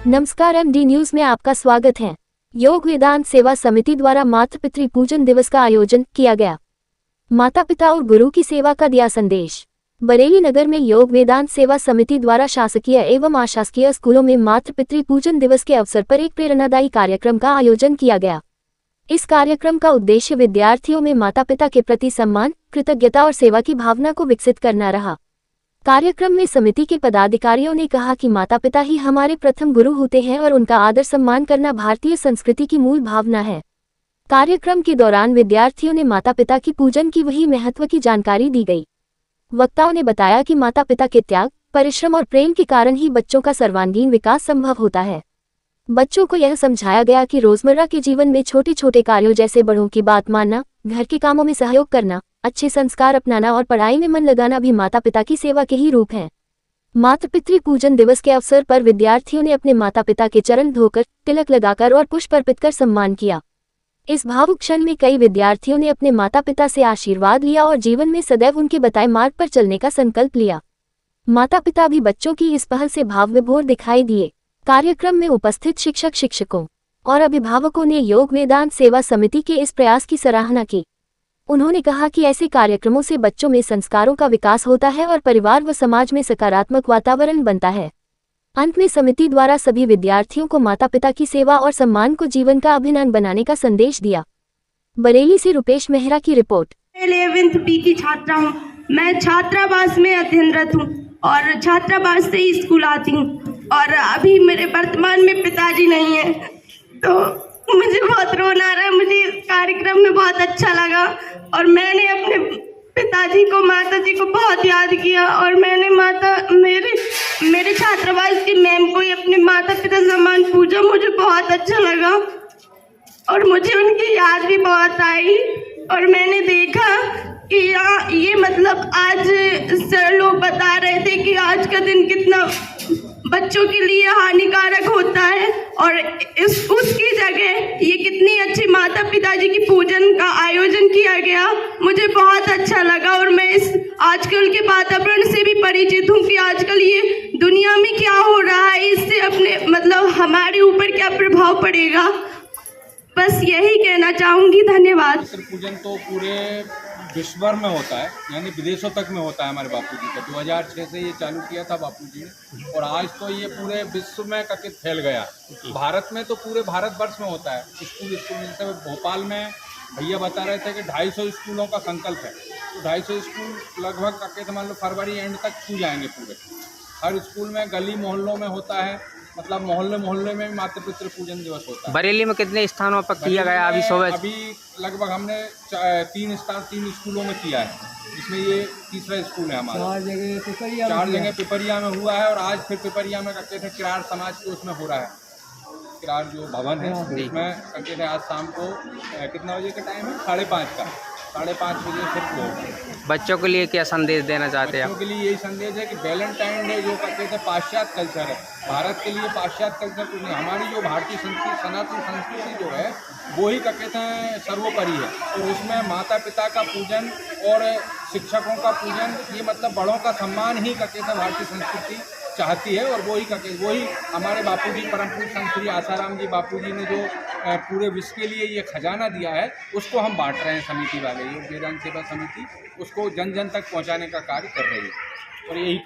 नमस्कार, MD news में आपका स्वागत है। योग वेदांत सेवा समिति द्वारा मातृ पितृ पूजन दिवस का आयोजन किया गया। माता पिता और गुरु की सेवा का दिया संदेश। बरेली नगर में योग वेदांत सेवा समिति द्वारा शासकीय एवं अशासकीय स्कूलों में मातृ पितृ पूजन दिवस के अवसर पर एक प्रेरणादायी कार्यक्रम का आयोजन किया गया। इस कार्यक्रम का उद्देश्य विद्यार्थियों में माता पिता के प्रति सम्मान, कृतज्ञता और सेवा की भावना को विकसित करना रहा। कार्यक्रम में समिति के पदाधिकारियों ने कहा कि माता पिता ही हमारे प्रथम गुरु होते हैं और उनका आदर सम्मान करना भारतीय संस्कृति की मूल भावना है। कार्यक्रम के दौरान विद्यार्थियों ने माता पिता की पूजन की वही महत्व की जानकारी दी गई। वक्ताओं ने बताया कि माता पिता के त्याग, परिश्रम और प्रेम के कारण ही बच्चों का सर्वांगीण विकास संभव होता है। बच्चों को यह समझाया गया कि रोजमर्रा के जीवन में छोटे छोटे कार्यों जैसे बड़ों की बात मानना, घर के कामों में सहयोग करना, अच्छे संस्कार अपनाना और पढ़ाई में मन लगाना भी माता पिता की सेवा के ही रूप हैं। मातृ पितृ पूजन दिवस के अवसर पर विद्यार्थियों ने अपने माता पिता के चरण धोकर, तिलक लगाकर और पुष्प अर्पित कर सम्मान किया। इस भावुक क्षण में कई विद्यार्थियों ने अपने माता पिता से आशीर्वाद लिया और जीवन में सदैव उनके बताए मार्ग पर चलने का संकल्प लिया। माता पिता भी बच्चों की इस पहल से भाव विभोर दिखाई दिए। कार्यक्रम में उपस्थित शिक्षक, शिक्षकों और अभिभावकों ने योग वेदांत सेवा समिति के इस प्रयास की सराहना की। उन्होंने कहा कि ऐसे कार्यक्रमों से बच्चों में संस्कारों का विकास होता है और परिवार व समाज में सकारात्मक वातावरण बनता है। अंत में समिति द्वारा सभी विद्यार्थियों को माता पिता की सेवा और सम्मान को जीवन का अभिन्न अंग बनाने का संदेश दिया। बरेली से रुपेश मेहरा की रिपोर्ट। 11th B की छात्रा हूँ। मैं छात्रावास में अध्ययनरत हूँ और छात्रावास से ही स्कूल आती हूँ और अभी मेरे वर्तमान में पिताजी नहीं है, तो मुझे बहुत रोना आ रहा है। मुझे इस कार्यक्रम में बहुत अच्छा लगा और मैंने अपने पिताजी को, माता जी को बहुत याद किया और मैंने मेरे छात्रावास की मैम को ही अपने माता पिता समान पूजा। मुझे बहुत अच्छा लगा और मुझे उनकी याद भी बहुत आई और मैंने देखा कि ये मतलब आज सर लोग बता रहे थे कि आज का दिन कितना बच्चों के लिए हानिकारक होता है और उसकी जगह ये कितनी अच्छी माता पिताजी की पूजन का आयोजन किया गया। मुझे बहुत अच्छा लगा और मैं इस आजकल के वातावरण से भी परिचित हूँ कि आजकल ये दुनिया में क्या हो रहा है, इससे अपने मतलब हमारे ऊपर क्या प्रभाव पड़ेगा। बस यही कहना चाहूँगी। धन्यवाद। पूजन तो पूरे विश्व भर में होता है, यानी विदेशों तक में होता है। हमारे बापूजी का 2006 से ये चालू किया था बापूजी ने और आज तो ये पूरे विश्व में कथित फैल गया। भारत में तो पूरे भारतवर्ष में होता है। स्कूल जैसे भोपाल में भैया बता रहे थे कि 250 स्कूलों का संकल्प है, तो 250 स्कूल लगभग कथित मान लो फरवरी एंड तक छू जाएंगे पूरे। हर स्कूल में, गली मोहल्लों में होता है, मतलब मोहल्ले में भी मातृ पितृ पूजन दिवस होता है। बरेली में कितने स्थानों पर किया गया अभी? अभी लगभग हमने 3 स्कूलों में किया है, जिसमें ये तीसरा स्कूल है हमारा। 4 जगह पिपरिया में हुआ है और आज फिर पिपरिया में कहते थे किरार समाज के उसमें हो रहा है। किरार जो भवन है उसमें कहते थे आज शाम को कितना बजे का टाइम है? 5:30 बजे फिर क्लोज। बच्चों के लिए क्या संदेश देना चाहते हैं? बच्चों के लिए यही संदेश है कि वैलेंटाइन डे जो कहते थे पाश्चात्य कल्चर है, भारत के लिए पाश्चात्य कल्चर कुछ नहीं। हमारी जो भारतीय संस्कृति, सनातन संस्कृति जो है वो ही कहते हैं सर्वोपरि है और उसमें माता पिता का पूजन और शिक्षकों का पूजन, ये मतलब बड़ों का सम्मान ही कहते हैं भारतीय संस्कृति चाहती है। और वही हमारे बापूजी, परम पूज्य संत श्री आसाराम जी बापूजी ने जो पूरे विश्व के लिए ये खजाना दिया है, उसको हम बांट रहे हैं। समिति वाले योग वेदांत सेवा समिति उसको जन जन तक पहुंचाने का कार्य कर रही है और यही